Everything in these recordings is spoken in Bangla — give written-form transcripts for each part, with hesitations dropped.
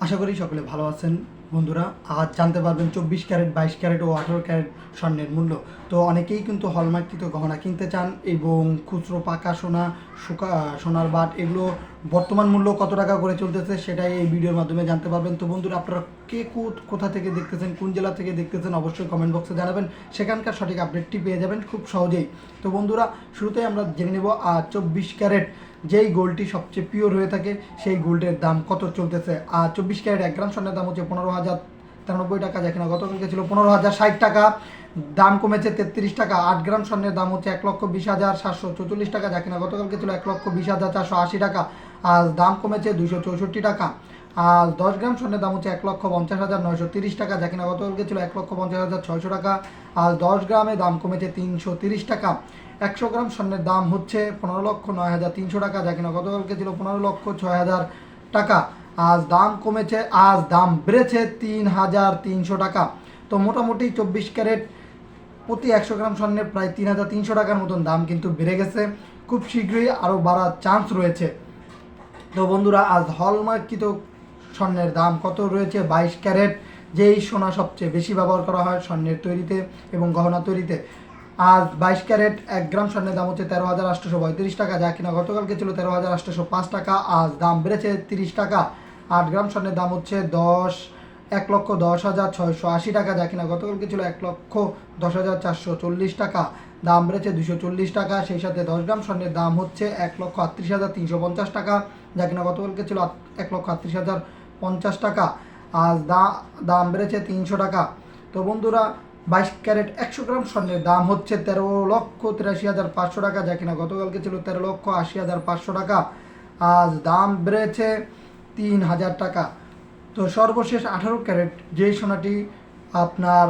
আশা করি সকলে ভালো আছেন বন্ধুরা। আজ জানতে পারবেন 24 ক্যারেট, 22 ক্যারেট ও 18 ক্যারেট স্বর্ণের মূল্য। তো অনেকেই কিন্তু হলমার্কিত গহনা কিনতে চান এবং খুচরো পাকা সোনা, সোনার বাট এগুলো বর্তমান মূল্য কত টাকা করে চলতেছে সেটাই এই ভিডিওর মাধ্যমে জানতে পারবেন। তো বন্ধুরা, আপনারা কে কোথা থেকে দেখতেছেন, কোন জেলা থেকে দেখতেছেন অবশ্যই কমেন্ট বক্সে জানাবেন। সেখানকার সঠিক আপডেটটি পেয়ে যাবেন খুব সহজেই। তো বন্ধুরা, শুরুতেই আমরা জেনে নেব 24 ক্যারেট যেই গোল্ডটি সবচেয়ে পিওর হয়ে থাকে সেই গোল্ডের দাম কত চলতেছে। আর 24 ক্যারেট 1 গ্রাম স্বর্ণের দাম হচ্ছে 15,093 টাকা, যা কিনা গতকালকে ছিল 15,060 টাকা। দাম কমেছে 33 টাকা। 8 গ্রাম স্বর্ণের দাম হচ্ছে 1,20,744 টাকা, যা কিনা গতকালকে ছিল 1,20,480 টাকা। আজ দাম কমেছে 264 টাকা। আর 10 গ্রাম স্বর্ণের দাম হচ্ছে 1,50,930 টাকা, যা কিনা গতকালকে ছিল 1,50,600 টাকা। আর 10 গ্রামে দাম কমেছে 330 টাকা। 100 গ্রাম স্বর্ণের দাম হচ্ছে 15,09,300 টাকা, যা কিনা গতকালকে ছিল 15,06,000 টাকা। আজ দাম কমেছে, আজ দাম বেড়েছে 3,300 টাকা। তো মোটামুটি 24 ক্যারেট প্রতি 100 গ্রাম স্বর্ণের প্রায় 3,300 টাকার মতন দাম কিন্তু বেড়ে গেছে। খুব শীঘ্রই আরও বাড়ার চান্স রয়েছে। তো বন্ধুরা, আজ হলমার্কিত স্বর্ণের দাম কত রয়েছে? 22 ক্যারেট যেই সোনা সবচেয়ে বেশি ব্যবহার করা হয় স্বর্ণের তৈরিতে এবং গহনা তৈরিতে। আজ 22 ক্যারেট 1 গ্রাম স্বর্ণের দাম হচ্ছে 13,835 টাকা, যা কিনা গতকালকে ছিল 13,805 টাকা। আজ দাম বেড়েছে 30 টাকা। 8 গ্রাম স্বর্ণের দাম হচ্ছে 1,10,10,680 টাকা, যা কিনা গতকালকে ছিল 1,10,10,440 টাকা। দাম বেড়েছে 240 টাকা। সেই সাথে 10 গ্রাম স্বর্ণের দাম হচ্ছে 1,38,350 টাকা, যা কিনা গতকালকে ছিল 1,38,050 টাকা। আজ দাম বেড়েছে 300 টাকা। তো বন্ধুরা, 22 ক্যারেট 100 গ্রাম স্বর্ণের দাম হচ্ছে 13,83,500 টাকা, যা কিনা গতকালকে ছিল 13,80,500 টাকা। আজ দাম বেড়েছে 3,000 টাকা। তো সর্বশেষ 18 ক্যারেট যেই সোনাটি আপনার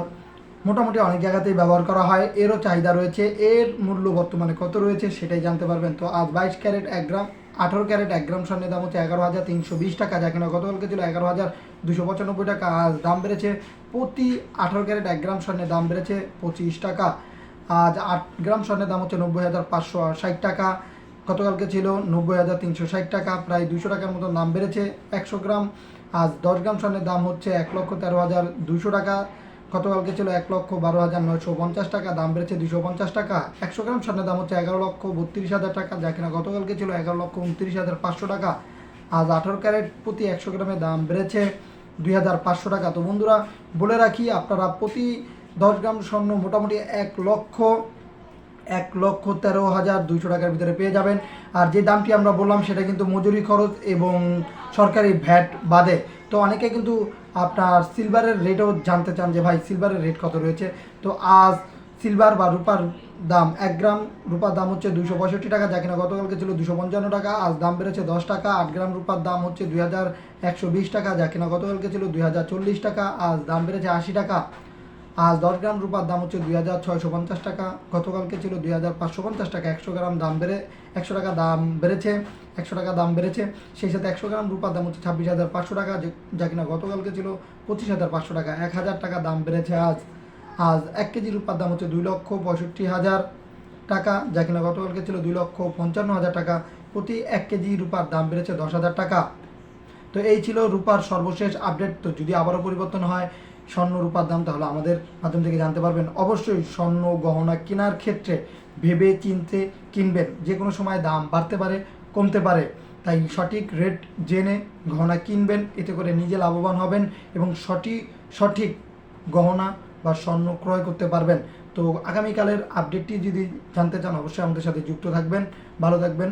মোটামুটি অনেক জায়গাতেই ব্যবহার করা হয়, এরও চাহিদা রয়েছে, এর মূল্য বর্তমানে কত রয়েছে সেটাই জানতে পারবেন। তো আজ 22 ক্যারেট 1 গ্রাম 18 ক্যারেট 1 গ্রাম স্বর্ণের দাম হচ্ছে 11,320 টাকা, যা কিনা গতকালকে ছিল 11,295 টাকা। আজ দাম বেড়েছে প্রতি 18 ক্যারেট 1 গ্রাম স্বর্ণের দাম বেড়েছে 25 টাকা। আজ 8 গ্রাম স্বর্ণের দাম হচ্ছে 90,560 টাকা, গতকালকে ছিল 90,360 টাকা, প্রায় 200 টাকার মতো দাম বেড়েছে 100 গ্রাম। আজ 10 গ্রাম স্বর্ণের দাম হচ্ছে 1,13,200 টাকা, গতকালকে ছিল 1,12,950 টাকা, দাম বেড়েছে 250 টাকা। 100 গ্রাম স্বর্ণের দাম হচ্ছে 11,32,000 টাকা, যা কিনা গতকালকে ছিল 11,29,500 টাকা। আজ 18 ক্যারেট প্রতি 100 গ্রামের দাম বেড়েছে 2,500 টাকা। তো বন্ধুরা, বলে রাখি, আপনারা প্রতি 10 গ্রাম স্বর্ণ মোটামুটি 1,13,200 টাকার ভিতরে পেয়ে যাবেন। আর যে দামটি আমরা বললাম সেটা কিন্তু মজুরি খরচ এবং সরকারি ভ্যাট বাদে। তো অনেকে কিন্তু আপনার সিলভারের রেটও জানতে চান যে ভাই সিলভারের রেট কত রয়েছে। তো আজ সিলভার বা রূপার দাম 1 গ্রাম রূপার দাম হচ্ছে 265 টাকা, যা কিনা গতকালকে ছিল 255 টাকা। আজ দাম বেড়েছে 10 টাকা। 8 গ্রাম রূপার দাম হচ্ছে 2,120 টাকা, যা কিনা গতকালকে ছিল 2,040 টাকা। আজ দাম বেড়েছে 80 টাকা। আজ 10 গ্রাম রূপার দাম হচ্ছে 2,650 টাকা, গতকালকে ছিল 2,550 টাকা। 100 গ্রাম দাম বেড়ে 100 টাকা দাম বেড়েছে 100 টাকা দাম বেড়েছে। সেই সাথে 100 গ্রাম রূপার দাম হচ্ছে 26,500 টাকা, যা কিনা গতকালকে ছিল 25,500 টাকা। 1,000 টাকা দাম বেড়েছে আজ। আজ 1 কেজি রূপার দাম হচ্ছে 2,65,000 টাকা, যা কিনা গতকালকে ছিল 2,55,000 টাকা। প্রতি 1 কেজি রূপার দাম বেড়েছে 10,000 টাকা। তো এই ছিল রূপার সর্বশেষ আপডেট। তো যদি আবারও পরিবর্তন হয় স্বর্ণ রূপার দাম, তাহলে আমাদের মাধ্যম থেকে জানতে পারবেন। অবশ্যই স্বর্ণ গহনা কেনার ক্ষেত্রে ভেবে চিনতে কিনবেন, যে কোনো সময় দাম বাড়তে পারে, কমতে পারে। তাই সঠিক রেট জেনে গহনা কিনবেন, এতে করে নিজে লাভবান হবেন এবং সঠিক গহনা বা স্বর্ণ ক্রয় করতে পারবেন। তো আগামীকালের আপডেটটি যদি জানতে চান অবশ্যই আমাদের সাথে যুক্ত থাকবেন। ভালো থাকবেন।